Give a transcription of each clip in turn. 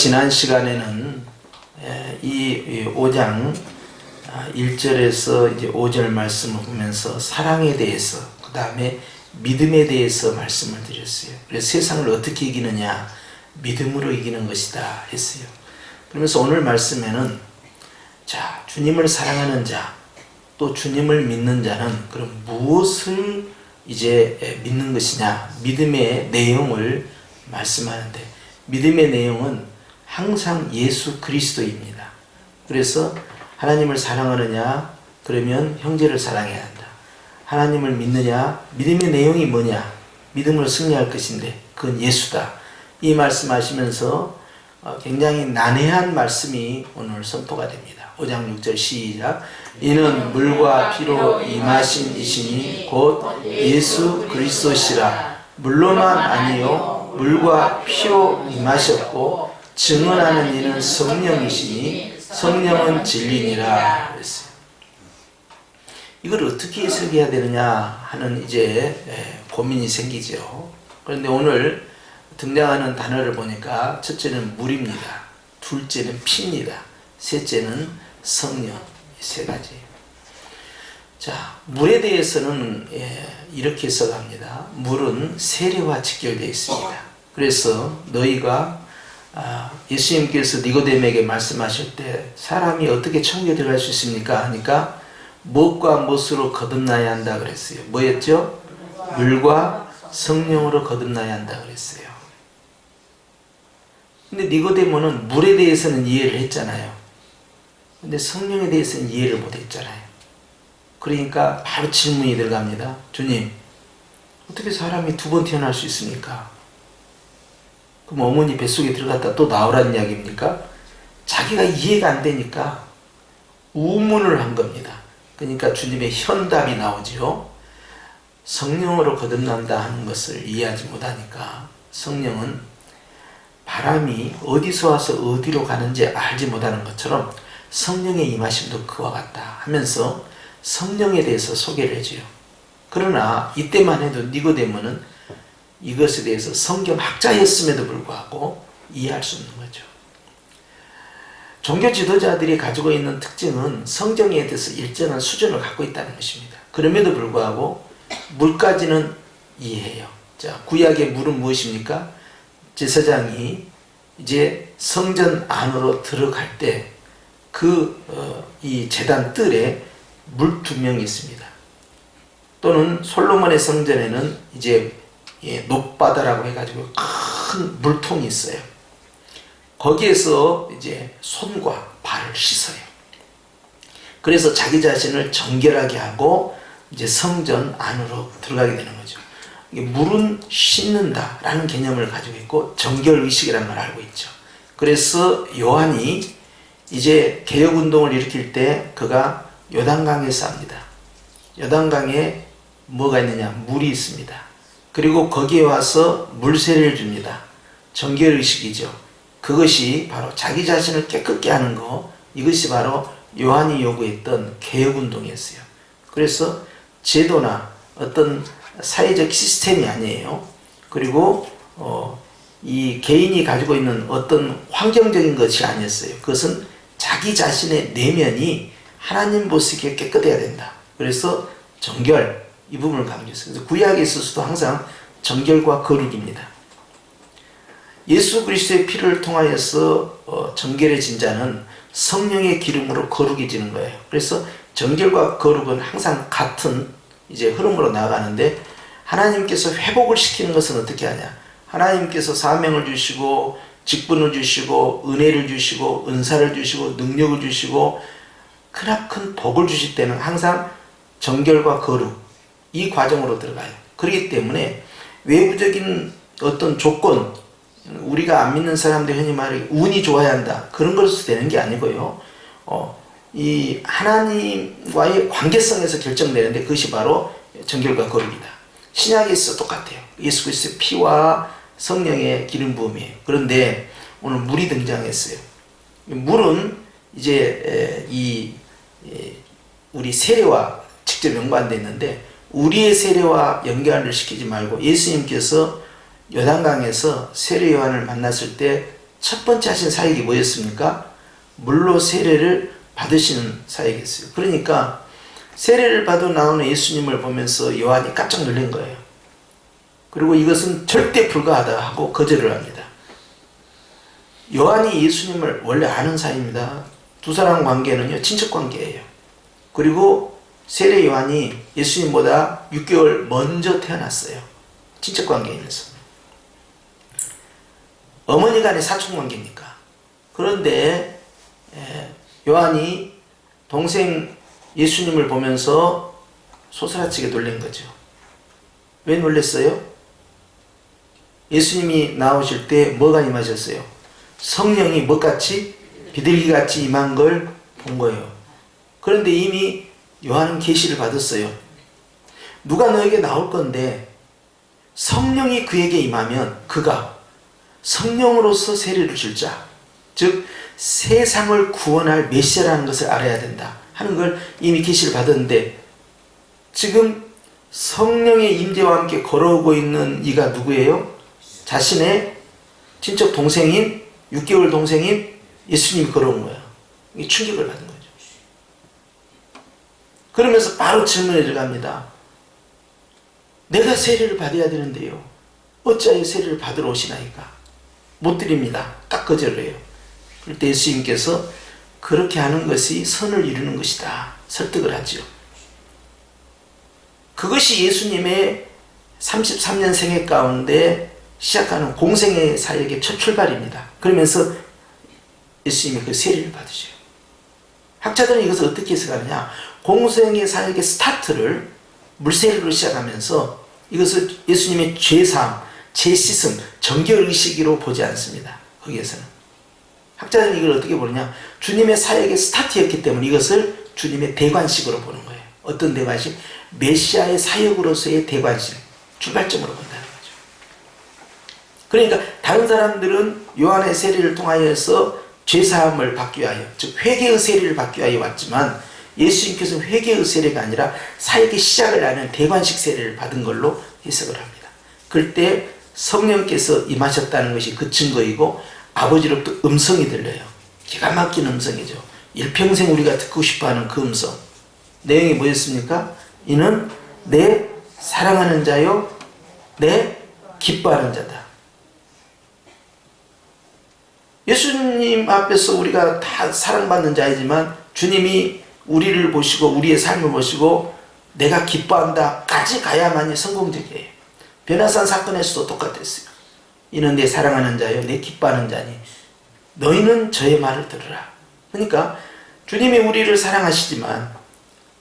지난 시간에는 이 5장 1절에서 이제 5절 말씀을 보면서 사랑에 대해서, 그 다음에 믿음에 대해서 말씀을 드렸어요. 그래서 세상을 어떻게 이기느냐, 믿음으로 이기는 것이다 했어요. 그러면서 오늘 말씀에는 자, 주님을 사랑하는 자, 또 주님을 믿는 자는 그럼 무엇을 이제 믿는 것이냐, 믿음의 내용을 말씀하는데, 믿음의 내용은 항상 예수 그리스도입니다. 그래서 하나님을 사랑하느냐, 그러면 형제를 사랑해야 한다. 하나님을 믿느냐, 믿음의 내용이 뭐냐, 믿음으로 승리할 것인데 그건 예수다. 이 말씀하시면서 굉장히 난해한 말씀이 오늘 선포가 됩니다. 5장 6절 시작. 이는 물과 피로 임하신 이시니 곧 예수 그리스도시라. 물로만 아니요 물과 피로 임하셨고 증언하는 이는 성령이시니 성령은 진리니라 그랬어요. 이걸 어떻게 해석해야 되느냐 하는 이제 고민이 생기죠. 그런데 오늘 등장하는 단어를 보니까 첫째는 물입니다. 둘째는 피입니다. 셋째는 성령. 세 가지. 자, 물에 대해서는 이렇게 해석합니다. 물은 세례와 직결되어 있습니다. 그래서 너희가 예수님께서 니고데모에게 말씀하실 때 사람이 어떻게 천국에 들어갈 수 있습니까? 하니까 무엇과 무엇으로 거듭나야 한다 그랬어요. 뭐였죠? 물과 성령으로 거듭나야 한다 그랬어요. 근데 니고데모는 물에 대해서는 이해를 했잖아요. 근데 성령에 대해서는 이해를 못했잖아요. 그러니까 바로 질문이 들어갑니다. 주님, 어떻게 사람이 두 번 태어날 수 있습니까? 그럼 어머니 뱃속에 들어갔다 또 나오라는 이야기입니까? 자기가 이해가 안 되니까 우문을 한 겁니다. 그러니까 주님의 현답이 나오죠. 성령으로 거듭난다 하는 것을 이해하지 못하니까, 성령은 바람이 어디서 와서 어디로 가는지 알지 못하는 것처럼 성령의 임하심도 그와 같다 하면서 성령에 대해서 소개를 해줘요. 그러나 이때만 해도 니고데모는 이것에 대해서 성경학자였음에도 불구하고 이해할 수 없는 거죠. 종교 지도자들이 가지고 있는 특징은 성경에 대해서 일정한 수준을 갖고 있다는 것입니다. 그럼에도 불구하고 물까지는 이해해요. 자, 구약의 물은 무엇입니까? 제사장이 이제 성전 안으로 들어갈 때 이 제단 뜰에 물 2명이 있습니다. 또는 솔로몬의 성전에는 이제 높바다라고 해가지고 큰 물통이 있어요. 거기에서 이제 손과 발을 씻어요. 그래서 자기 자신을 정결하게 하고 이제 성전 안으로 들어가게 되는 거죠. 물은 씻는다라는 개념을 가지고 있고 정결의식이라는 걸 알고 있죠. 그래서 요한이 이제 개혁운동을 일으킬 때 그가 요단강에서 합니다. 요단강에 뭐가 있느냐? 물이 있습니다. 그리고 거기에 와서 물세례를 줍니다. 정결의식이죠. 그것이 바로 자기 자신을 깨끗게 하는 거, 이것이 바로 요한이 요구했던 개혁운동이었어요. 그래서 제도나 어떤 사회적 시스템이 아니에요. 그리고 이 개인이 가지고 있는 어떤 환경적인 것이 아니었어요. 그것은 자기 자신의 내면이 하나님 보시기에 깨끗해야 된다. 그래서 정결, 이 부분을 강조했어요. 그래서 구약에 있어서도 항상 정결과 거룩입니다. 예수 그리스도의 피를 통하여서 정결해진 자는 성령의 기름으로 거룩해지는 거예요. 그래서 정결과 거룩은 항상 같은 이제 흐름으로 나아가는데, 하나님께서 회복을 시키는 것은 어떻게 하냐? 하나님께서 사명을 주시고 직분을 주시고 은혜를 주시고 은사를 주시고 능력을 주시고 크나큰 복을 주실 때는 항상 정결과 거룩, 이 과정으로 들어가요. 그렇기 때문에 외부적인 어떤 조건, 우리가 안 믿는 사람들 흔히 말해 운이 좋아야 한다, 그런 것으로 되는 게 아니고요. 이 하나님과의 관계성에서 결정되는데 그것이 바로 정결과 거룩이다. 신약에 있어 똑같아요. 예수 그리스도의 피와 성령의 기름 부음이에요. 그런데 오늘 물이 등장했어요. 물은 이제 우리 세례와 직접 연관되어 있는데, 우리의 세례와 연결을 시키지 말고 예수님께서 요단강에서 세례 요한을 만났을 때 첫 번째 하신 사역이 뭐였습니까? 물로 세례를 받으시는 사역이었어요. 그러니까 세례를 받아 나오는 예수님을 보면서 요한이 깜짝 놀란 거예요. 그리고 이것은 절대 불가하다 하고 거절을 합니다. 요한이 예수님을 원래 아는 사이입니다. 두 사람 관계는요, 친척 관계예요. 그리고 세례 요한이 예수님보다 6개월 먼저 태어났어요. 친척 관계이면서. 어머니 간의 사촌 관계입니까? 그런데 요한이 동생 예수님을 보면서 소스라치게 놀란 거죠. 왜 놀랐어요? 예수님이 나오실 때 뭐가 임하셨어요? 성령이 뭐같이? 비둘기같이 임한 걸 본 거예요. 그런데 이미 요한은 계시를 받았어요. 누가 너에게 나올 건데 성령이 그에게 임하면 그가 성령으로서 세례를 줄 자, 즉 세상을 구원할 메시아라는 것을 알아야 된다 하는 걸 이미 계시를 받았는데, 지금 성령의 임재와 함께 걸어오고 있는 이가 누구예요? 자신의 친척 동생인, 6개월 동생인 예수님이 걸어온 거예요. 이게 충격을 받은 거죠. 그러면서 바로 질문에 들어갑니다. 내가 세례를 받아야 되는데요, 어찌하여 세례를 받으러 오시나이까? 못 드립니다. 딱 거절을 해요. 그럴 때 예수님께서 그렇게 하는 것이 선을 이루는 것이다 설득을 하죠. 그것이 예수님의 33년 생애 가운데 시작하는 공생의 사역의 첫 출발입니다. 그러면서 예수님이 그 세례를 받으셔요. 학자들은 이것을 어떻게 해석하느냐, 공생의 사역의 스타트를 물세례로 시작하면서 이것을 예수님의 죄사함, 죄씻음, 정결의식으로 보지 않습니다. 거기에서는 학자들은 이걸 어떻게 보느냐, 주님의 사역의 스타트였기 때문에 이것을 주님의 대관식으로 보는 거예요. 어떤 대관식? 메시아의 사역으로서의 대관식, 출발점으로 본다는 거죠. 그러니까 다른 사람들은 요한의 세례를 통하여서 죄사함을 받기 위하여, 즉 회개의 세례를 받기 위하여 왔지만 예수님께서는 회개의 세례가 아니라 사역의 시작을 하는 대관식 세례를 받은 걸로 해석을 합니다. 그럴 때 성령께서 임하셨다는 것이 그 증거이고, 아버지로부터 음성이 들려요. 기가 막힌 음성이죠. 일평생 우리가 듣고 싶어하는 그 음성. 내용이 뭐였습니까? 이는 내 사랑하는 자요, 내 기뻐하는 자다. 예수님 앞에서 우리가 다 사랑받는 자이지만 주님이 우리를 보시고 우리의 삶을 보시고 내가 기뻐한다 까지 가야만이 성공적이에요. 변화산 사건에서도 똑같았어요. 이는 내 사랑하는 자요, 내 기뻐하는 자니 너희는 저의 말을 들으라. 그러니까 주님이 우리를 사랑하시지만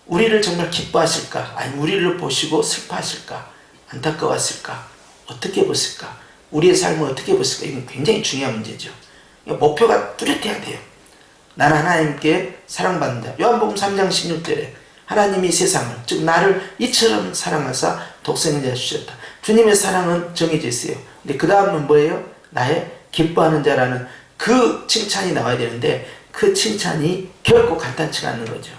우리를 정말 기뻐하실까? 아니 우리를 보시고 슬퍼하실까? 안타까웠을까? 어떻게 보실까? 우리의 삶을 어떻게 보실까? 이건 굉장히 중요한 문제죠. 그러니까 목표가 뚜렷해야 돼요. 나는 하나님께 사랑받는 자. 요한복음 3장 16절에 하나님이 세상을, 즉 나를 이처럼 사랑하사 독생자 주셨다. 주님의 사랑은 정해져 있어요. 근데 그 다음은 뭐예요? 나의 기뻐하는 자라는 그 칭찬이 나와야 되는데 그 칭찬이 결코 간단치가 않는 거죠.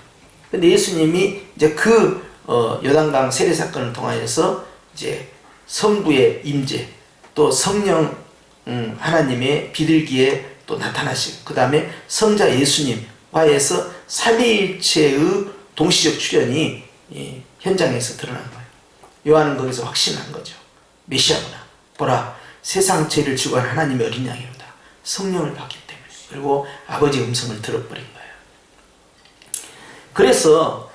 근데 예수님이 이제 그 요단강 세례 사건을 통하여서 이제 성부의 임재, 또 성령 하나님의 비둘기에 또 나타나시고, 그 다음에 성자 예수님과에서 삼위일체의 동시적 출현이 현장에서 드러난 거예요. 요한은 거기서 확신한 거죠. 메시아구나. 보라, 세상 죄를 지고 한 하나님의 어린 양이로다. 성령을 받기 때문에. 그리고 아버지의 음성을 들어버린 거예요. 그래서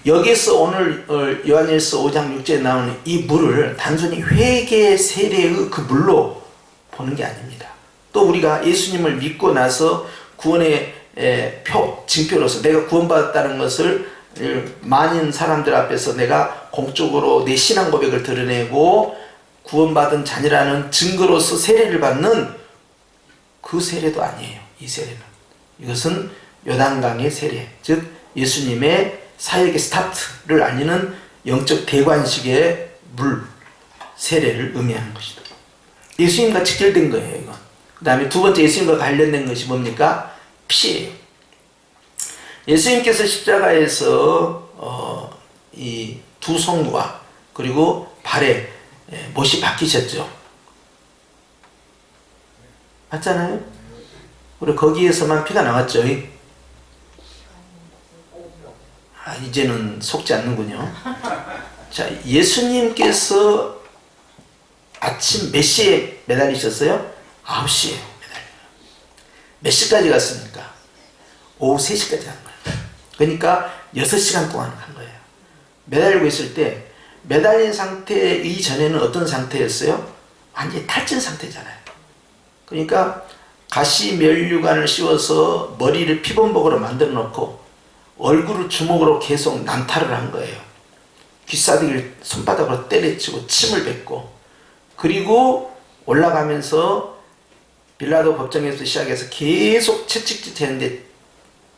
여기서 오늘 요한일서 5장 6절에 나오는 이 물을 단순히 회개 세례의 그 물로 보는 게 아닙니다. 또 우리가 예수님을 믿고 나서 구원의 징표로서 내가 구원받았다는 것을 많은 사람들 앞에서 내가 공적으로 내 신앙 고백을 드러내고 구원받은 자녀라는 증거로서 세례를 받는 그 세례도 아니에요. 이 세례는. 이것은 요단강의 세례, 즉 예수님의 사역의 스타트를 알리는 영적 대관식의 물 세례를 의미하는 것이다. 예수님과 직결된 거예요. 이건. 그 다음에 두 번째 예수님과 관련된 것이 뭡니까? 피예요. 예수님께서 십자가에서 이 두 손과 그리고 발에 못이 박히셨죠. 맞잖아요. 그리고 거기에서만 피가 나왔죠. 이제는 속지 않는군요. 자, 예수님께서 아침 몇 시에 매달리셨어요? 9시에 매달려요. 몇 시까지 갔습니까? 오후 3시까지 간 거예요. 그러니까 6시간 동안 간 거예요. 매달리고 있을 때 매달린 상태 이전에는 어떤 상태였어요? 완전히 탈진 상태잖아요. 그러니까 가시면류관을 씌워서 머리를 피범벅으로 만들어 놓고 얼굴을 주먹으로 계속 난타를 한 거예요. 귀싸대기를 손바닥으로 때려치고 침을 뱉고, 그리고 올라가면서 빌라도 법정에서 시작해서 계속 채찍질 했는데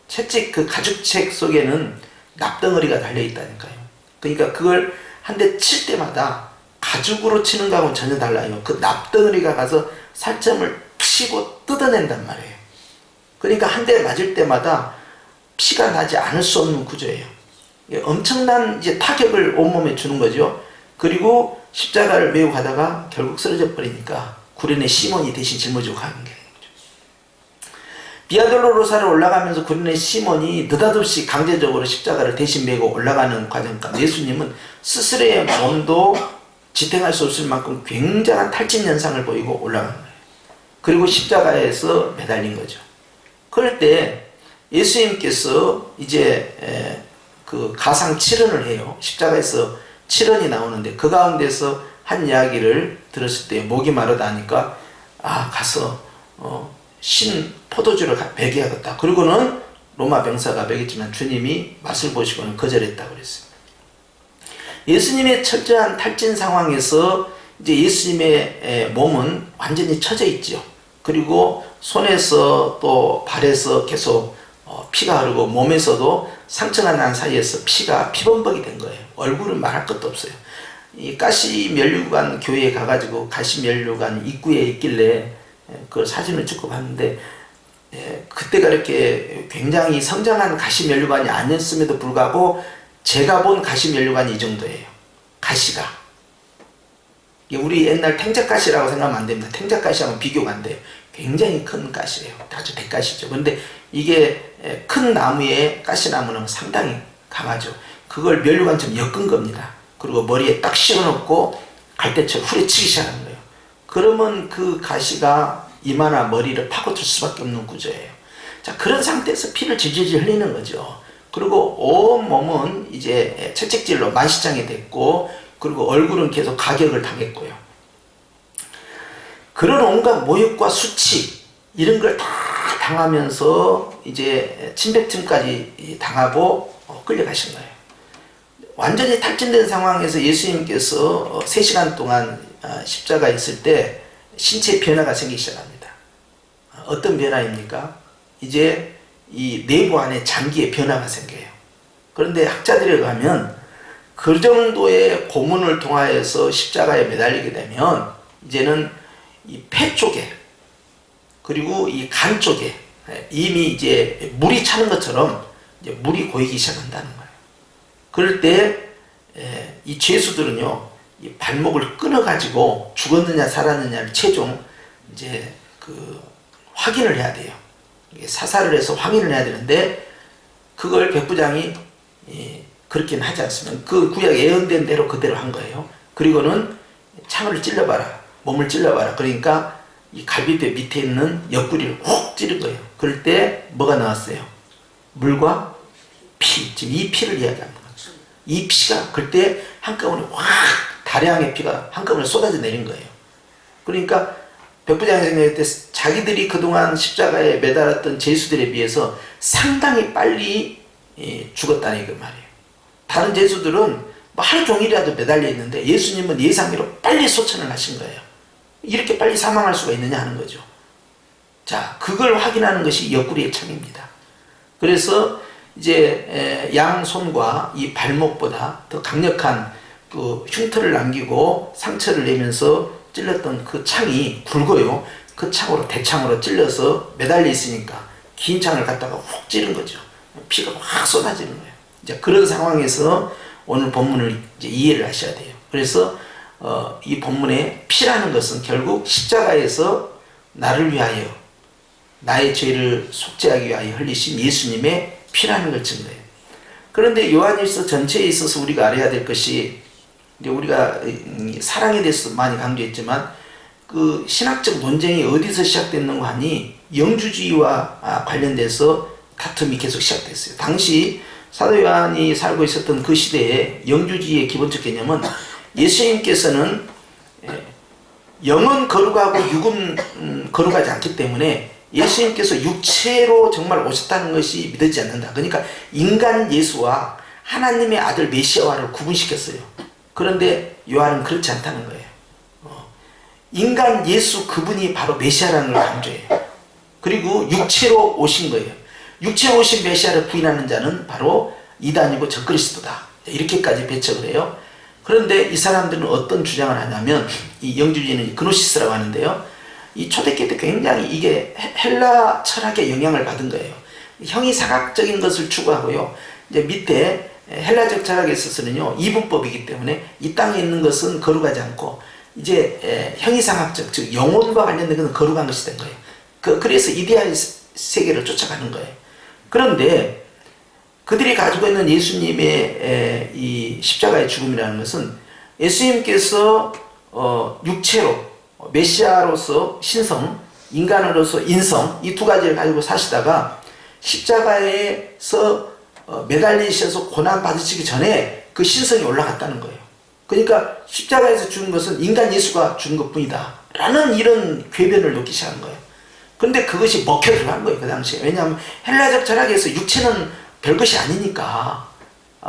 채찍 그 가죽책 속에는 납덩어리가 달려있다니까요. 그러니까 그걸 한 대 칠 때마다 가죽으로 치는 거하고는 전혀 달라요. 그 납덩어리가 가서 살점을 치고 뜯어낸단 말이에요. 그러니까 한 대 맞을 때마다 피가 나지 않을 수 없는 구조예요. 엄청난 이제 타격을 온몸에 주는 거죠. 그리고 십자가를 메고 가다가 결국 쓰러져 버리니까 구레네 시몬이 대신 짊어지고 가는 게 거죠. 비아돌로로사를 올라가면서 구레네 시몬이 느닷없이 강제적으로 십자가를 대신 메고 올라가는 과정까지 예수님은 스스로의 몸도 지탱할 수 없을 만큼 굉장한 탈진 현상을 보이고 올라간 거예요. 그리고 십자가에서 매달린 거죠. 그럴 때 예수님께서 이제 그 가상 7언을 해요. 십자가에서 7언이 나오는데 그 가운데서 한 이야기를 들었을 때 목이 마르다 하니까 가서 신 포도주를 먹여야겠다. 그리고는 로마 병사가 먹였지만 주님이 맛을 보시고는 거절했다고 그랬어요. 예수님의 철저한 탈진 상황에서 이제 예수님의 몸은 완전히 처져 있죠. 그리고 손에서 또 발에서 계속 피가 흐르고 몸에서도 상처가 난 사이에서 피가 피범벅이 된 거예요. 얼굴은 말할 것도 없어요. 이 가시면류관 교회에 가가지고 가시면류관 입구에 있길래 그 사진을 찍고 봤는데 그때가 이렇게 굉장히 성장한 가시면류관이 아니었음에도 불구하고 제가 본 가시면류관이 이 정도예요. 가시가. 우리 옛날 탱자가시라고 생각하면 안 됩니다. 탱자가시하고는 비교가 안 돼요. 굉장히 큰 가시예요. 아주 대가시죠. 그런데 이게 큰 나무의 가시나무는 상당히 강하죠. 그걸 면류관처럼 엮은 겁니다. 그리고 머리에 딱 씌워놓고 갈대처럼 후려치기 시작하는 거예요. 그러면 그 가시가 이마나 머리를 파고들 수밖에 없는 구조예요. 자, 그런 상태에서 피를 질질 흘리는 거죠. 그리고 온 몸은 이제 채찍질로 만시장이 됐고, 그리고 얼굴은 계속 가격을 당했고요. 그런 온갖 모욕과 수치 이런 걸 다 당하면서 이제 침뱉음까지 당하고 끌려가신 거예요. 완전히 탈진된 상황에서 예수님께서 3시간 동안 십자가에 있을 때 신체의 변화가 생기기 시작합니다. 어떤 변화입니까? 이제 이 내부 안에 장기의 변화가 생겨요. 그런데 학자들에 의하면 그 정도의 고문을 통하여서 십자가에 매달리게 되면 이제는 이 폐 쪽에 그리고 이 간 쪽에 이미 이제 물이 차는 것처럼 이제 물이 고이기 시작한다는 거예요. 그럴 때 이 죄수들은요, 이 발목을 끊어가지고 죽었느냐 살았느냐를 최종 이제 그 확인을 해야 돼요. 사살을 해서 확인을 해야 되는데 그걸 백부장이 그렇게는 하지 않습니다. 그 구약 예언된 대로 그대로 한 거예요. 그리고는 창을 찔러봐라, 몸을 찔러봐라. 그러니까 이 갈비뼈 밑에 있는 옆구리를 훅 찌른 거예요. 그럴 때 뭐가 나왔어요? 물과 피. 지금 이 피를 이야기하는 거죠. 이 피가 그때 한꺼번에 확 다량의 피가 한꺼번에 쏟아져 내린 거예요. 그러니까 백부장이 생각할 때 자기들이 그동안 십자가에 매달았던 죄수들에 비해서 상당히 빨리 죽었다는 그 말이에요. 다른 죄수들은 뭐 하루 종일이라도 매달려 있는데 예수님은 예상대로 빨리 소천을 하신 거예요. 이렇게 빨리 사망할 수가 있느냐 하는 거죠. 자, 그걸 확인하는 것이 옆구리의 창입니다. 그래서 이제 양손과 이 발목보다 더 강력한 그 흉터를 남기고 상처를 내면서 찔렀던 그 창이 굵어요. 그 창으로 대창으로 찔러서 매달려 있으니까 긴 창을 갖다가 훅 찌른 거죠. 피가 확 쏟아지는 거예요. 이제 그런 상황에서 오늘 본문을 이제 이해를 하셔야 돼요. 그래서 이 본문의 피라는 것은 결국 십자가에서 나를 위하여 나의 죄를 속죄하기 위하여 흘리신 예수님의 피라는 걸 증거해요. 그런데 요한일서 전체에 있어서 우리가 알아야 될 것이, 이제 우리가 사랑에 대해서 많이 강조했지만 그 신학적 논쟁이 어디서 시작됐는가 하니 영주주의와 관련돼서 다툼이 계속 시작됐어요. 당시 사도 요한이 살고 있었던 그 시대에 영주주의의 기본적 개념은 예수님께서는 영은 거룩하고 육은 거룩하지 않기 때문에 예수님께서 육체로 정말 오셨다는 것이 믿어지지 않는다. 그러니까 인간 예수와 하나님의 아들 메시아와를 구분시켰어요. 그런데 요한은 그렇지 않다는 거예요. 인간 예수 그분이 바로 메시아라는 걸 강조해요. 그리고 육체로 오신 거예요. 육체로 오신 메시아를 부인하는 자는 바로 이단이고 적그리스도다. 이렇게까지 배척을 해요. 그런데 이 사람들은 어떤 주장을 하냐면, 이 영주주의는 그노시스라고 하는데요, 이 초대교회 때 굉장히 이게 헬라 철학의 영향을 받은 거예요. 형이사각적인 것을 추구하고요, 이제 밑에 헬라적 철학에 있어서는요 이분법이기 때문에 이 땅에 있는 것은 거룩하지 않고 이제 형이상학적, 즉 영혼과 관련된 것은 거룩한 것이 된 거예요. 그래서 이데al 세계를 쫓아가는 거예요. 그런데 그들이 가지고 있는 예수님의 이 십자가의 죽음이라는 것은 예수님께서 육체로 메시아로서 신성, 인간으로서 인성, 이 두 가지를 가지고 사시다가 십자가에서 매달리셔서 고난 받으시기 전에 그 신성이 올라갔다는 거예요. 그러니까 십자가에서 죽은 것은 인간 예수가 죽은 것뿐이다 라는 이런 궤변을 놓기 시작한 거예요. 근데 그것이 먹혀 들어간 거예요, 그 당시에. 왜냐하면 헬라적 철학에서 육체는 별것이 아니니까.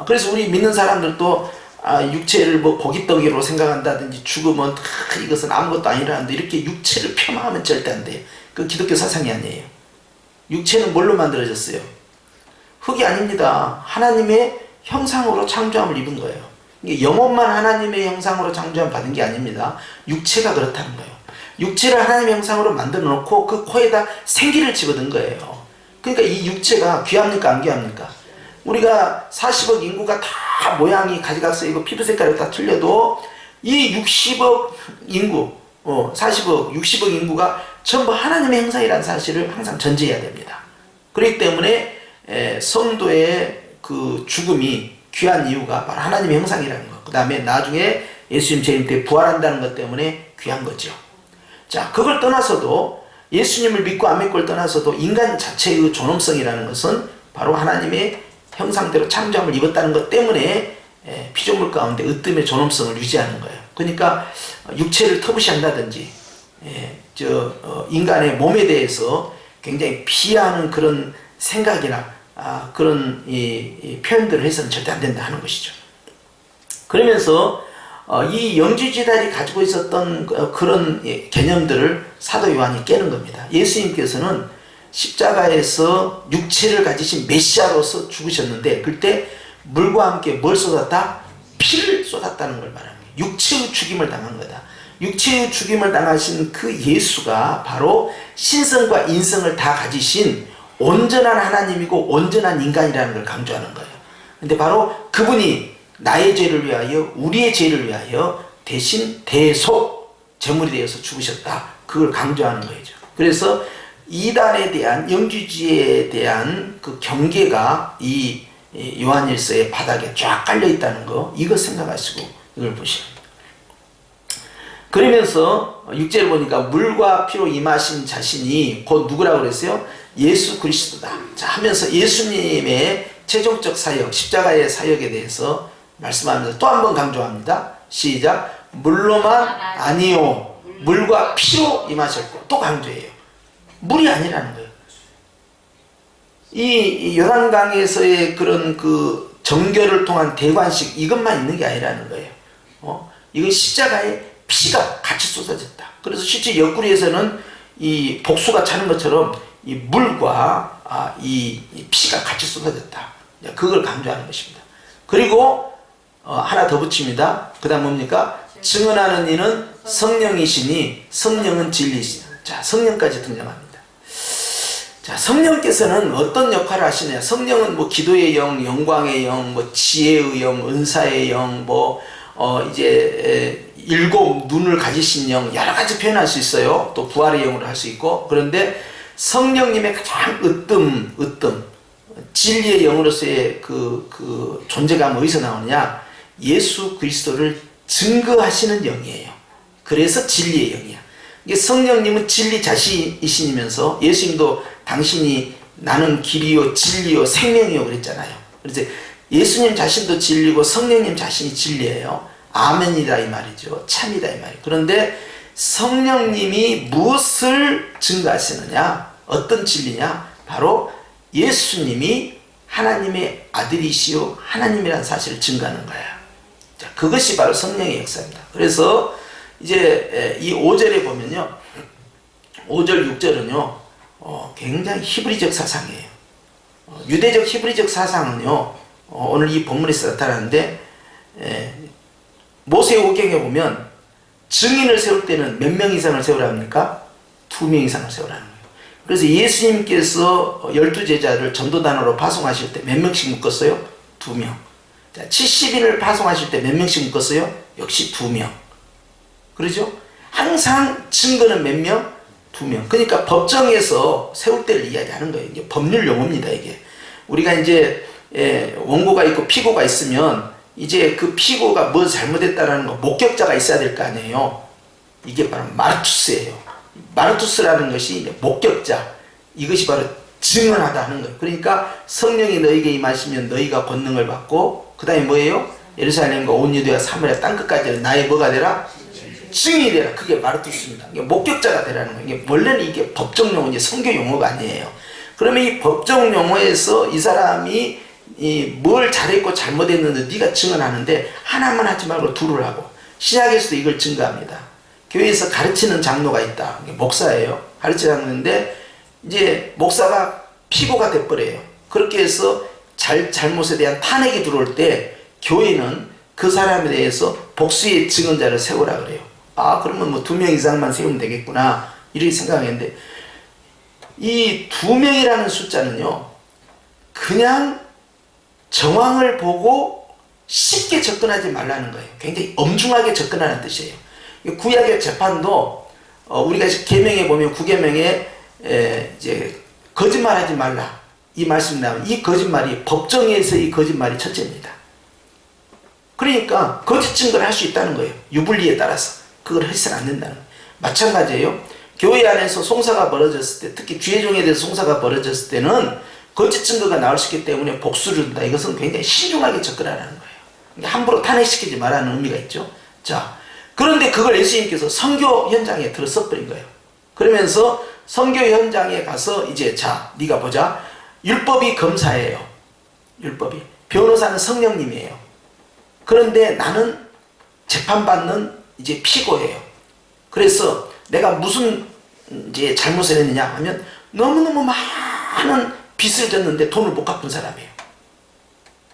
그래서 우리 믿는 사람들도 육체를 뭐 고깃덩이로 생각한다든지 죽으면 이것은 아무것도 아니라는데 이렇게 육체를 폄하하면 절대 안 돼요. 그 기독교 사상이 아니에요. 육체는 뭘로 만들어졌어요? 흙이 아닙니다. 하나님의 형상으로 창조함을 입은 거예요. 영혼만 하나님의 형상으로 창조함 받은 게 아닙니다. 육체가 그렇다는 거예요. 육체를 하나님의 형상으로 만들어 놓고 그 코에다 생기를 집어넣은 거예요. 그러니까 이 육체가 귀합니까 안 귀합니까? 우리가 40억 인구가 다 모양이 가지각색이고 피부 색깔이 다 틀려도 이 60억 인구, 40억, 60억 인구가 전부 하나님의 형상이라는 사실을 항상 전제해야 됩니다. 그렇기 때문에 성도의 그 죽음이 귀한 이유가 바로 하나님의 형상이라는 것, 그 다음에 나중에 예수님 재림 때 부활한다는 것 때문에 귀한 거죠. 자, 그걸 떠나서도, 예수님을 믿고 안 믿고를 떠나서도 인간 자체의 존엄성이라는 것은 바로 하나님의 형상대로 창조함을 입었다는 것 때문에 피조물 가운데 으뜸의 존엄성을 유지하는 거예요. 그러니까 육체를 터부시한다든지 인간의 몸에 대해서 굉장히 비하하는 그런 생각이나 그런 이 표현들을 해서는 절대 안 된다 하는 것이죠. 그러면서 이 영주지달이 가지고 있었던 그런 개념들을 사도 요한이 깨는 겁니다. 예수님께서는 십자가에서 육체를 가지신 메시아로서 죽으셨는데 그때 물과 함께 뭘 쏟았다? 피를 쏟았다는 걸 말합니다. 육체의 죽임을 당한 거다. 육체의 죽임을 당하신 그 예수가 바로 신성과 인성을 다 가지신 온전한 하나님이고 온전한 인간이라는 걸 강조하는 거예요. 근데 바로 그분이 나의 죄를 위하여, 우리의 죄를 위하여 대신 대속 제물이 되어서 죽으셨다. 그걸 강조하는 거죠. 그래서 이단에 대한, 영주주의에 대한 그 경계가 이 요한일서의 바닥에 쫙 깔려 있다는 거, 이거 생각하시고 이걸 보시면 됩니다. 그러면서 6절을 보니까 물과 피로 임하신 자신이 곧 누구라고 그랬어요? 예수 그리스도다. 자, 하면서 예수님의 최종적 사역, 십자가의 사역에 대해서 말씀하면서 또 한 번 강조합니다. 시작. 물로만 아니요, 물과 피로 임하셨고, 또 강조해요. 물이 아니라는 거예요. 이 요단강에서의 그런 그 정결을 통한 대관식, 이것만 있는 게 아니라는 거예요. 이건 십자가에 피가 같이 쏟아졌다. 그래서 실제 옆구리에서는 이 복수가 차는 것처럼 이 물과 이 피가 같이 쏟아졌다. 그걸 강조하는 것입니다. 그리고 하나 더 붙입니다. 그 다음 뭡니까? 증언하는 이는 성령이시니 성령은 진리시다. 자, 성령까지 등장합니다. 자, 성령께서는 어떤 역할을 하시냐? 성령은 뭐 기도의 영, 영광의 영, 뭐 지혜의 영, 은사의 영, 이제 일곱 눈을 가지신 영, 여러 가지 표현할 수 있어요. 또 부활의 영으로 할 수 있고. 그런데 성령님의 가장 으뜸 진리의 영으로서의 그 존재감은 어디서 나오느냐? 예수 그리스도를 증거하시는 영이에요. 그래서 진리의 영이야. 이게 성령님은 진리 자신이시면서 예수님도 당신이 나는 길이요 진리요 생명이요 그랬잖아요. 그래서 예수님 자신도 진리고 성령님 자신이 진리예요. 아멘이다 이 말이죠. 참이다 이 말이에요. 그런데 성령님이 무엇을 증거하시느냐? 어떤 진리냐? 바로 예수님이 하나님의 아들이시요 하나님이라는 사실을 증거하는 거예요. 자, 그것이 바로 성령의 역사입니다. 그래서 이제 이 5절에 보면요, 5절 6절은요 굉장히 히브리적 사상이에요. 유대적 히브리적 사상은요 오늘 이 본문에서 나타나는데, 모세오경에 보면 증인을 세울 때는 몇 명 이상을 세우라 합니까? 2명 이상을 세우라는 거예요. 그래서 예수님께서 12제자를 전도단으로 파송하실 때 몇 명씩 묶었어요? 2명. 자, 70인을 파송하실 때 몇 명씩 묶었어요? 역시 2명. 그러죠? 항상 증거는 몇 명? 2명. 그러니까 법정에서 세울 때를 이야기하는 거예요. 이게 법률 용어입니다, 이게. 우리가 이제 원고가 있고 피고가 있으면 이제 그 피고가 뭐 잘못했다라는 거, 목격자가 있어야 될 거 아니에요. 이게 바로 마르투스예요. 마르투스라는 것이 목격자, 이것이 바로 증언하다 하는 거예요. 그러니까 성령이 너희에게 임하시면 너희가 권능을 받고, 그 다음에 뭐예요? 예루살렘과 온 유대와 사마리아 땅끝까지 나의 뭐가 되라? 증인이 되라. 그게 마르투스입니다. 이게 목격자가 되라는 거예요. 이게 원래는 이게 법정 용어, 이제 성교 용어가 아니에요. 그러면 이 법정 용어에서 이 사람이 뭘 잘했고 잘못했는데 네가 증언하는데 하나만 하지 말고 둘을 하고, 신약에서도 이걸 증거합니다. 교회에서 가르치는 장로가 있다. 목사예요. 가르치는데 이제 목사가 피고가 돼버려요. 그렇게 해서 잘못에 대한 탄핵이 들어올 때 교회는 그 사람에 대해서 복수의 증언자를 세우라 그래요. 아, 그러면 뭐 2명 이상만 세우면 되겠구나 이렇게 생각했는데, 이 2명이라는 숫자는요 그냥 정황을 보고 쉽게 접근하지 말라는 거예요. 굉장히 엄중하게 접근하는 뜻이에요. 구약의 재판도 우리가 계명에 보면 9계명에 이제 거짓말하지 말라 이 말씀이 나오면, 이 거짓말이 법정에서의 거짓말이 첫째입니다. 그러니까 거짓 증거를 할 수 있다는 거예요. 유불리에 따라서 그걸 해서는 안 된다는 거예요. 마찬가지예요. 교회 안에서 송사가 벌어졌을 때, 특히 주의종에 대해서 송사가 벌어졌을 때는 거짓 증거가 나올 수 있기 때문에 복수를 준다. 이것은 굉장히 신중하게 접근하라는 거예요. 함부로 탄핵시키지 말라는 의미가 있죠. 자, 그런데 그걸 예수님께서 선교 현장에 들어 써버린 거예요. 그러면서 선교 현장에 가서 이제 자, 네가 보자. 율법이 검사예요. 율법이. 변호사는 성령님이에요. 그런데 나는 재판받는 이제 피고예요. 그래서 내가 무슨 이제 잘못을 했느냐 하면 너무너무 많은 빚을 졌는데 돈을 못 갚은 사람이에요.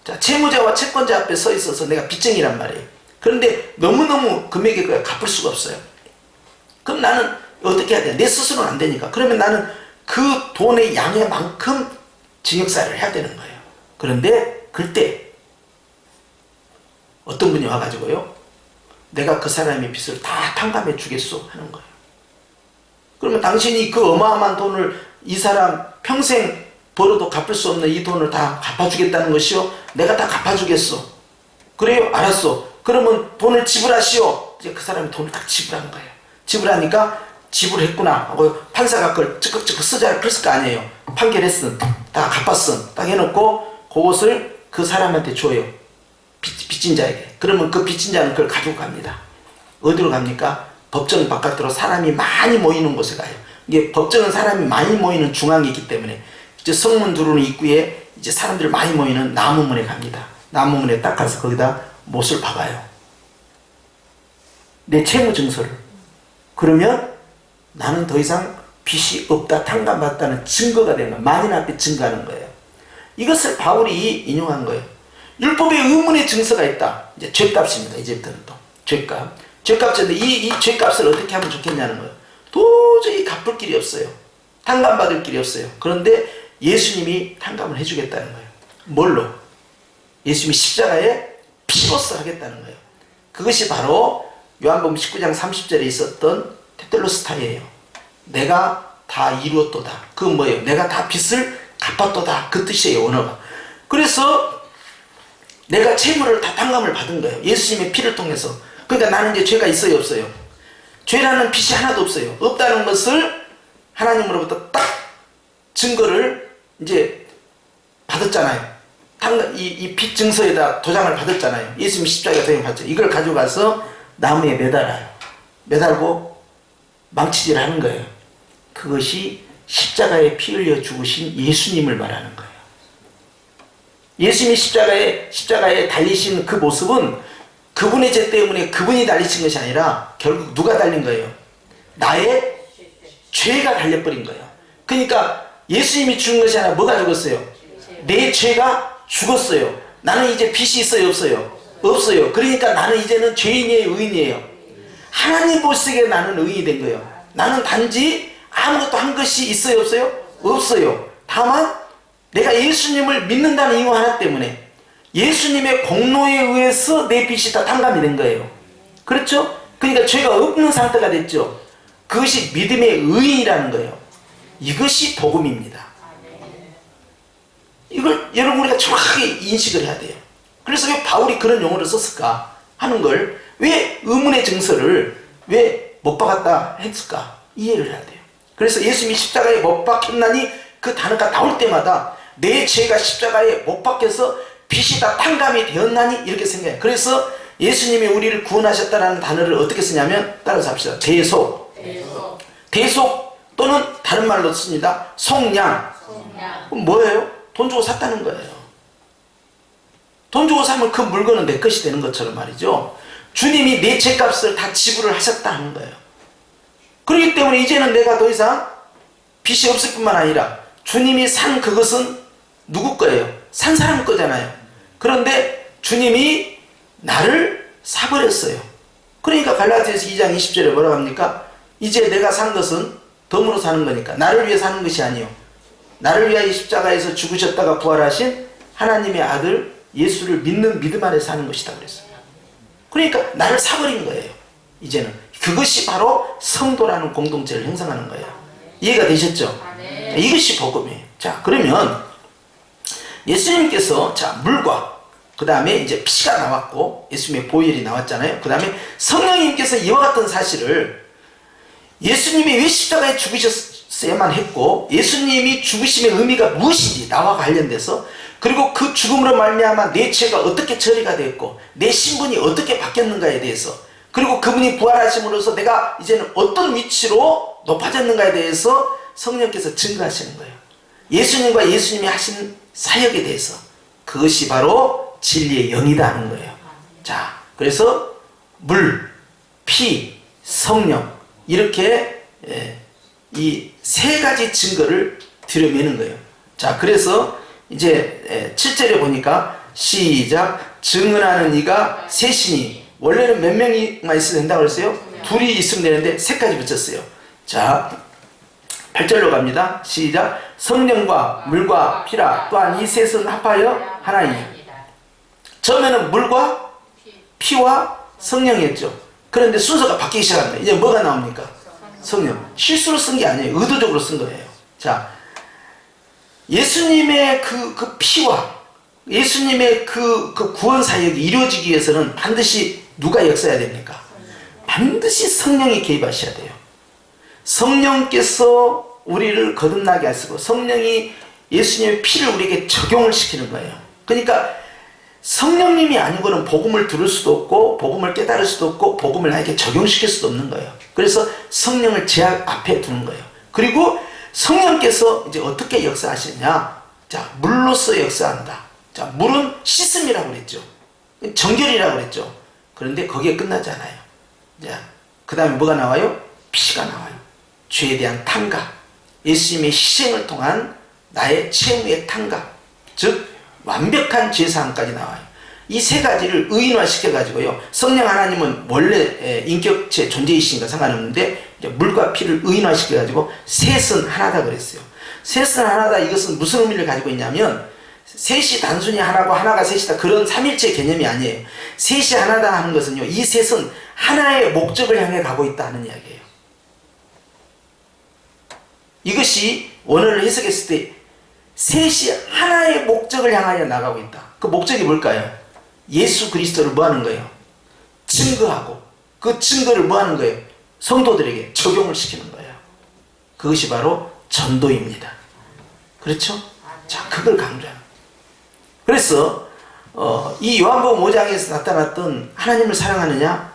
자, 채무자와 채권자 앞에 서 있어서 내가 빚쟁이란 말이에요. 그런데 너무너무 금액이 갚을 수가 없어요. 그럼 나는 어떻게 해야 돼? 내 스스로는 안 되니까. 그러면 나는 그 돈의 양에만큼 징역사를 해야 되는 거예요. 그런데 그때 어떤 분이 와가지고요, 내가 그 사람의 빚을 다 탕감해 주겠소 하는 거예요. 그러면 당신이 그 어마어마한 돈을 이 사람 평생 벌어도 갚을 수 없는 이 돈을 다 갚아주겠다는 것이요? 내가 다 갚아주겠소. 그래요? 알았어. 그러면 돈을 지불하시오. 이제 그 사람이 돈을 딱 지불한 거예요. 지불하니까 지불했구나 하고 판사가 그걸 찌꺽찌꺽 쓰자 그랬을 거 아니에요. 판결했음, 다 갚았음 딱 해놓고 그것을 그 사람한테 줘요. 빚진 자에게. 그러면 그 빚진 자는 그걸 가지고 갑니다. 어디로 갑니까? 법정 바깥으로 사람이 많이 모이는 곳에 가요. 이게 법정은 사람이 많이 모이는 중앙이 있기 때문에 이제 성문 들어오는 입구에 이제 사람들 많이 모이는 나무문에 갑니다. 나무문에 딱 가서 거기다 못을 박아요. 내 채무 증서를. 그러면 나는 더 이상 빚이 없다, 탕감받았다는 증거가 되는 거예요. 만인 앞에 증거하는 거예요. 이것을 바울이 인용한 거예요. 율법에 의문의 증서가 있다. 이제 죄값입니다. 이제부터는 또 죄값. 죄값인데 이 죄값을 어떻게 하면 좋겠냐는 거예요. 도저히 갚을 길이 없어요. 탕감받을 길이 없어요. 그런데 예수님이 탕감을 해주겠다는 거예요. 뭘로? 예수님이 십자가에 피로써 하겠다는 거예요. 그것이 바로 요한복음 19장 30절에 있었던 테텔로스타이예요. 내가 다 이루었도다. 그건 뭐예요? 내가 다 빚을 갚았도다. 그 뜻이에요, 원어가. 그래서 내가 채무를 다 탕감을 받은 거예요. 예수님의 피를 통해서. 그러니까 나는 이제 죄가 있어요, 없어요? 죄라는 빚이 하나도 없어요. 없다는 것을 하나님으로부터 딱 증거를 이제 받았잖아요. 이 빚 증서에다 도장을 받았잖아요. 예수님이 십자가에 도장 받죠. 이걸 가져가서 나무에 매달아요. 매달고 망치질 하는 거예요. 그것이 십자가에 피 흘려 죽으신 예수님을 말하는 거예요. 예수님이 십자가에 달리신 그 모습은 그분의 죄 때문에 그분이 달리신 것이 아니라 결국 누가 달린 거예요? 나의 죄가 달려버린 거예요. 그러니까 예수님이 죽은 것이 아니라 뭐가 죽었어요? 내 죄가 죽었어요. 나는 이제 빚이 있어요, 없어요? 없어요. 그러니까 나는 이제는 죄인이에요, 의인이에요? 하나님 보시기에 나는 의인이 된 거예요. 나는 단지 아무것도 한 것이 있어요, 없어요? 없어요. 다만 내가 예수님을 믿는다는 이유 하나 때문에 예수님의 공로에 의해서 내 빚이 다 탕감이 된 거예요. 그렇죠? 그러니까 죄가 없는 상태가 됐죠. 그것이 믿음의 의인이라는 거예요. 이것이 복음입니다. 이걸 여러분 우리가 정확하게 인식을 해야 돼요. 그래서 왜 바울이 그런 용어를 썼을까 하는 걸, 왜 의문의 증서를 왜 못 박았다 했을까 이해를 해야 돼요. 그래서 예수님이 십자가에 못 박혔나니 그 단어가 나올 때마다 내 죄가 십자가에 못 박혀서 빚이 다 탕감이 되었나니 이렇게 생각해요. 그래서 예수님이 우리를 구원하셨다라는 단어를 어떻게 쓰냐면 따라서 합시다. 대속 또는 다른 말로 씁니다. 속량. 그럼 뭐예요? 돈 주고 샀다는 거예요. 돈 주고 사면 그 물건은 내 것이 되는 것처럼 말이죠. 주님이 내 죄값을 다 지불을 하셨다는 거예요. 그렇기 때문에 이제는 내가 더 이상 빚이 없을 뿐만 아니라 주님이 산 그것은 누구 거예요? 산 사람 거잖아요. 그런데 주님이 나를 사버렸어요. 그러니까 갈라디아서 2장 20절에 뭐라고 합니까? 이제 내가 산 것은 덤으로 사는 거니까 나를 위해 사는 것이 아니요 나를 위하여 십자가에서 죽으셨다가 부활하신 하나님의 아들 예수를 믿는 믿음 안에 사는 것이다 그랬어요. 그러니까 나를 사버린 거예요. 이제는 그것이 바로 성도라는 공동체를 형성하는 거예요. 이해가 되셨죠? 자, 이것이 복음이에요. 자, 그러면 예수님께서 자 물과 그 다음에 이제 피가 나왔고 예수님의 보혈이 나왔잖아요. 그 다음에 성령님께서 이와 같은 사실을 예수님이 왜 십자가에 죽으셨어야만 했고 예수님이 죽으심의 의미가 무엇인지 나와 관련돼서, 그리고 그 죽음으로 말미암아 내 죄가 어떻게 처리가 됐고 내 신분이 어떻게 바뀌었는가에 대해서, 그리고 그분이 부활하심으로써 내가 이제는 어떤 위치로 높아졌는가에 대해서 성령께서 증거하시는 거예요. 예수님과 예수님이 하신 사역에 대해서. 그것이 바로 진리의 영이다 하는 거예요. 자, 그래서 물, 피, 성령 이렇게 이 세 가지 증거를 들여매는 거예요. 자, 그래서 이제 7절에 보니까 시작. 증언하는 이가 셋이니, 원래는 몇 명이만 있으면 된다고 그랬어요? 둘이 있으면 되는데 셋까지 붙였어요. 자, 8절로 갑니다. 시작. 성령과 물과 피라 또한 이 셋은 합하여 하나이니. 처음에는 물과 피와 성령이었죠. 그런데 순서가 바뀌기 시작합니다. 이제 뭐가 나옵니까? 성령. 실수로 쓴 게 아니에요. 의도적으로 쓴 거예요. 자, 예수님의 그 피와 예수님의 그 구원 사역이 이루어지기 위해서는 반드시 누가 역사해야 됩니까? 반드시 성령이 개입하셔야 돼요. 성령께서 우리를 거듭나게 하시고 성령이 예수님의 피를 우리에게 적용을 시키는 거예요. 그러니까 성령님이 아니고는 복음을 들을 수도 없고 복음을 깨달을 수도 없고 복음을 나에게 적용시킬 수도 없는 거예요. 그래서 성령을 제 앞에 두는 거예요. 그리고 성령께서 이제 어떻게 역사하시느냐? 자, 물로서 역사한다. 자, 물은 씻음이라고 그랬죠. 정결이라고 그랬죠. 그런데 거기에 끝나지 않아요. 자, 그 다음에 뭐가 나와요? 피가 나와요. 죄에 대한 탕감. 예수님의 희생을 통한 나의 채무의 탕감. 즉 완벽한 죄사함까지 나와요. 이 세 가지를 의인화시켜가지고요. 성령 하나님은 원래 인격체 존재이시니까 상관없는데 이제 물과 피를 의인화시켜가지고 셋은 하나다 그랬어요. 셋은 하나다, 이것은 무슨 의미를 가지고 있냐면 셋이 단순히 하나고 하나가 셋이다 그런 삼일체 개념이 아니에요. 셋이 하나다 하는 것은요, 이 셋은 하나의 목적을 향해 가고 있다는 이야기예요. 이것이 원어를 해석했을 때 셋이 하나의 목적을 향하여 나가고 있다. 그 목적이 뭘까요? 예수 그리스도를 뭐 하는 거예요? 증거하고 그 증거를 뭐 하는 거예요? 성도들에게 적용을 시키는 거예요. 그것이 바로 전도입니다. 그렇죠? 자, 그걸 강조합니다. 그래서 이 요한복음 5장에서 나타났던 하나님을 사랑하느냐?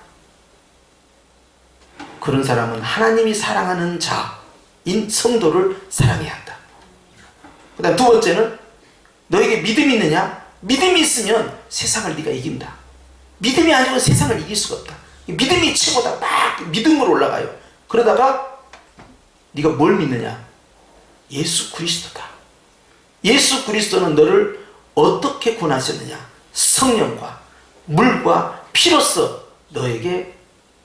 그런 사람은 하나님이 사랑하는 자인 성도를 사랑해야 한다. 그 다음 두 번째는 너에게 믿음이 있느냐? 믿음이 있으면 세상을 네가 이긴다. 믿음이 아니면 세상을 이길 수가 없다. 믿음이 최고다. 막 믿음으로 올라가요. 그러다가 네가 뭘 믿느냐? 예수 그리스도다. 예수 그리스도는 너를 어떻게 구원하셨느냐? 성령과 물과 피로써 너에게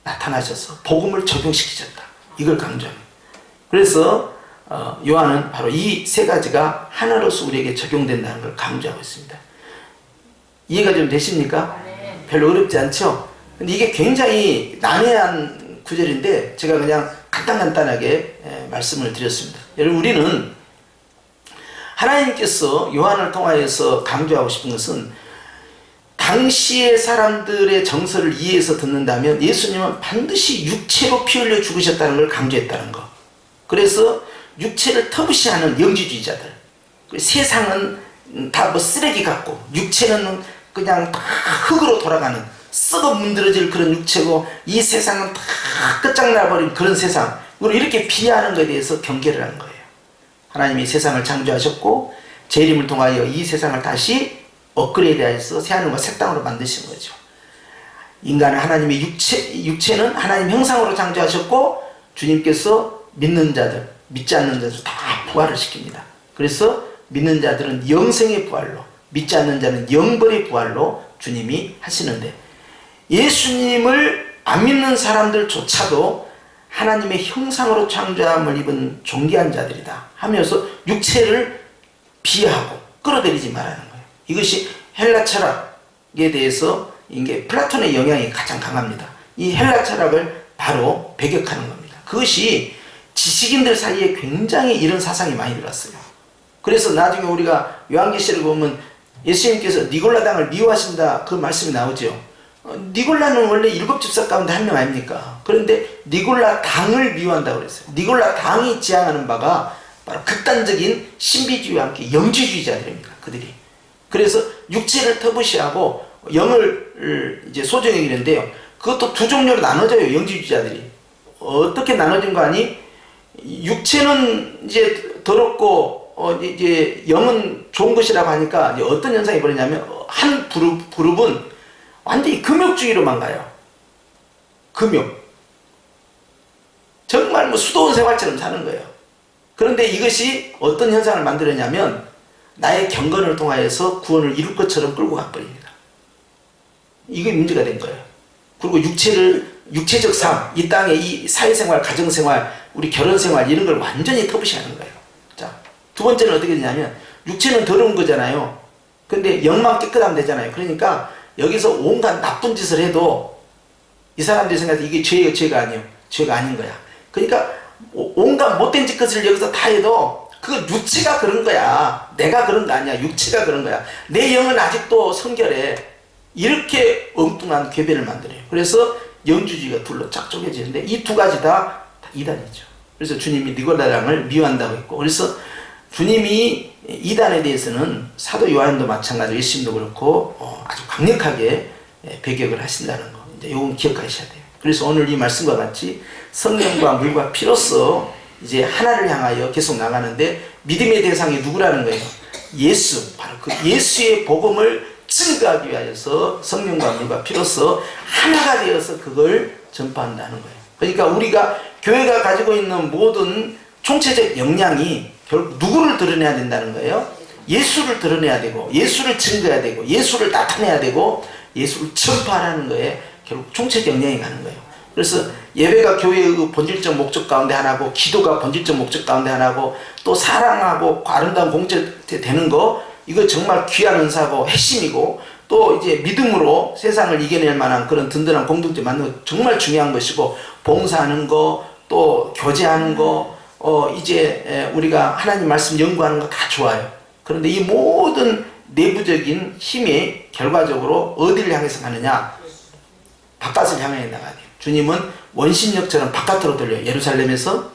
나타나셔서 복음을 적용시키셨다. 이걸 강조합니다. 그래서 요한은 바로 이 세 가지가 하나로서 우리에게 적용된다는 걸 강조하고 있습니다. 이해가 좀 되십니까? 별로 어렵지 않죠? 근데 이게 굉장히 난해한 구절인데 제가 그냥 간단하게 말씀을 드렸습니다. 여러분, 우리는 하나님께서 요한을 통하여서 강조하고 싶은 것은 당시의 사람들의 정서를 이해해서 듣는다면 예수님은 반드시 육체로 피 흘려 죽으셨다는 걸 강조했다는 거. 그래서 육체를 터부시하는 영지주의자들, 세상은 다 뭐 쓰레기 같고 육체는 그냥 다 흙으로 돌아가는 썩어 문드러질 그런 육체고 이 세상은 다 끝장나버린 그런 세상, 이렇게 비하하는 것에 대해서 경계를 하는 거예요. 하나님이 세상을 창조하셨고 재림을 통하여 이 세상을 다시 업그레이드해서 새하늘과 새 땅으로 만드신 거죠. 인간은 하나님의 육체는 하나님 형상으로 창조하셨고 주님께서 믿는 자들, 믿지 않는 자들 다 부활을 시킵니다. 그래서 믿는 자들은 영생의 부활로, 믿지 않는 자는 영벌의 부활로 주님이 하시는데, 예수님을 안 믿는 사람들조차도 하나님의 형상으로 창조함을 입은 존귀한 자들이다 하면서 육체를 비하하고 끌어들이지 말라는 거예요. 이것이 헬라 철학에 대해서 이게 플라톤의 영향이 가장 강합니다. 이 헬라 철학을 바로 배격하는 겁니다. 그것이 지식인들 사이에 굉장히 이런 사상이 많이 들었어요. 그래서 나중에 우리가 요한계시를 보면 예수님께서 니골라 당을 미워하신다 그 말씀이 나오죠. 니골라는 원래 7집사 가운데 한 명 아닙니까? 그런데 니골라 당을 미워한다고 그랬어요. 니골라 당이 지향하는 바가 바로 극단적인 신비주의와 함께 영지주의자들입니다. 그들이. 그래서 육체를 터부시하고 영을 이제 소중히 여기는데요. 그것도 두 종류로 나눠져요. 영지주의자들이. 어떻게 나눠진 거 아니? 육체는 이제 더럽고 이제 영은 좋은 것이라고 하니까 이제 어떤 현상이 벌어지냐면 한 그룹은 완전히 금욕주의로만 가요. 금욕. 정말 뭐 수도원 생활처럼 사는 거예요. 그런데 이것이 어떤 현상을 만들었냐면 나의 경건을 통하여서 구원을 이룰 것처럼 끌고 가버립니다. 이게 문제가 된 거예요. 그리고 육체적 삶, 이 땅의 이 사회생활, 가정생활, 우리 결혼생활 이런 걸 완전히 터부시하는 거예요. 자, 두 번째는 어떻게 되냐면 육체는 더러운 거잖아요. 근데 영만 깨끗하면 되잖아요. 그러니까 여기서 온갖 나쁜 짓을 해도 이 사람들이 생각해 이게 죄예요, 죄가 아니에요. 죄가 아닌 거야. 그러니까 온갖 못된 짓것을 여기서 다 해도 그 육체가 그런 거야. 내가 그런 거 아니야. 육체가 그런 거야. 내 영은 아직도 성결해. 이렇게 엉뚱한 궤변을 만들어요. 그래서 영주주의가 둘로 쫙 쪼개지는데 이 두 가지 다 이단이죠. 그래서 주님이 니골라당을 미워한다고 했고, 그래서 주님이 이단에 대해서는 사도 요한도 마찬가지로 예수님도 그렇고 아주 강력하게 배격을 하신다는 거, 이제 요건 기억하셔야 돼요. 그래서 오늘 이 말씀과 같이 성령과 물과 피로써 이제 하나를 향하여 계속 나가는데 믿음의 대상이 누구라는 거예요? 예수. 바로 그 예수의 복음을 증거하기 위하여서 성령과 물과 피로써 하나가 되어서 그걸 전파한다는 거예요. 그러니까 우리가 교회가 가지고 있는 모든 총체적 역량이 결국 누구를 드러내야 된다는 거예요? 예수를 드러내야 되고, 예수를 증거해야 되고, 예수를 나타내야 되고, 예수를 전파하라는 거에 결국 총체적 역량이 가는 거예요. 그래서 예배가 교회의 본질적 목적 가운데 하나고, 기도가 본질적 목적 가운데 하나고, 또 사랑하고 아름다운 공적 되는 거, 이거 정말 귀한 은사고 핵심이고, 또 이제 믿음으로 세상을 이겨낼 만한 그런 든든한 공동체 만드는 거 정말 중요한 것이고, 봉사하는 거, 또 교제하는 거, 이제 우리가 하나님 말씀 연구하는 거 다 좋아요. 그런데 이 모든 내부적인 힘이 결과적으로 어디를 향해서 가느냐? 바깥을 향해 나가야 돼요. 주님은 원심력처럼 바깥으로 돌려요. 예루살렘에서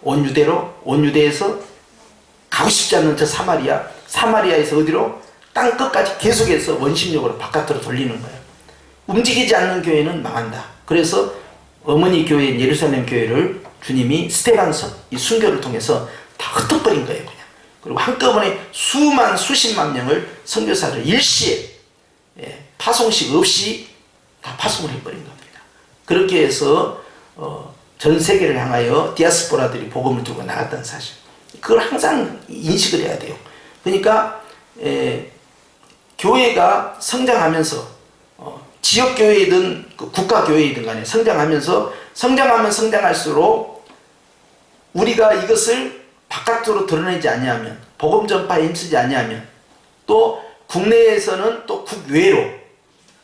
온 유대에서 가고 싶지 않는 저 사마리아에서 어디로? 땅 끝까지 계속해서 원심력으로 바깥으로 돌리는 거예요. 움직이지 않는 교회는 망한다. 그래서 어머니 교회인 예루살렘 교회를 주님이 스테반서 이 순교를 통해서 다 흩어버린 거예요. 그냥. 그리고 한꺼번에 수십만 명을 선교사를 일시에 파송식 없이 다 파송을 해버린 겁니다. 그렇게 해서 전 세계를 향하여 디아스포라들이 복음을 들고 나갔다는 사실, 그걸 항상 인식을 해야 돼요. 그러니까 교회가 성장하면서 지역교회이든 국가교회이든 간에 성장하면 성장할수록 우리가 이것을 바깥으로 드러내지 아니하면, 복음 전파에 힘쓰지 아니하면, 또 국내에서는 또 국외로,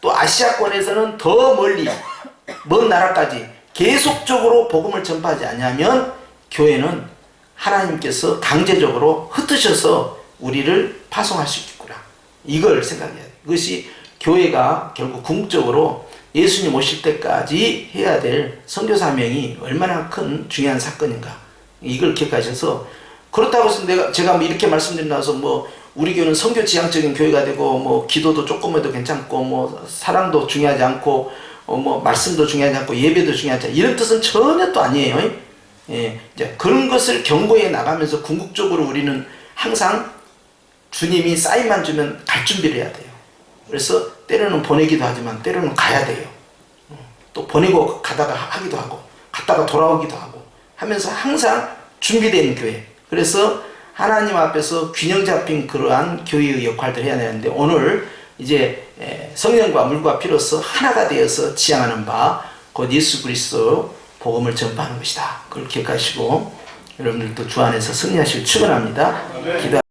또 아시아권에서는 더 멀리 먼 나라까지 계속적으로 복음을 전파하지 아니하면 교회는 하나님께서 강제적으로 흩으셔서 우리를 파송할 수 있겠구나. 이걸 생각해야 돼요. 이것이 교회가 결국 궁극적으로 예수님 오실 때까지 해야 될 선교 사명이 얼마나 큰 중요한 사건인가. 이걸 기억하셔서, 그렇다고 해서 제가 뭐 이렇게 말씀드리나서 뭐 우리 교회는 선교 지향적인 교회가 되고 뭐 기도도 조금 해도 괜찮고 뭐 사랑도 중요하지 않고 뭐 말씀도 중요하지 않고 예배도 중요하지 않고 이런 뜻은 전혀 또 아니에요. 이제 그런 것을 경고해 나가면서 궁극적으로 우리는 항상 주님이 사인만 주면 갈 준비를 해야 돼요. 그래서 때로는 보내기도 하지만 때로는 가야 돼요. 또 보내고 가다가 하기도 하고 갔다가 돌아오기도 하고 하면서 항상 준비된 교회. 그래서 하나님 앞에서 균형 잡힌 그러한 교회의 역할들을 해야 되는데, 오늘 이제 성령과 물과 피로서 하나가 되어서 지향하는 바 곧 예수 그리스도 복음을 전파하는 것이다. 그걸 기억하시고 여러분들도 주 안에서 승리하시길 축원합니다. 기도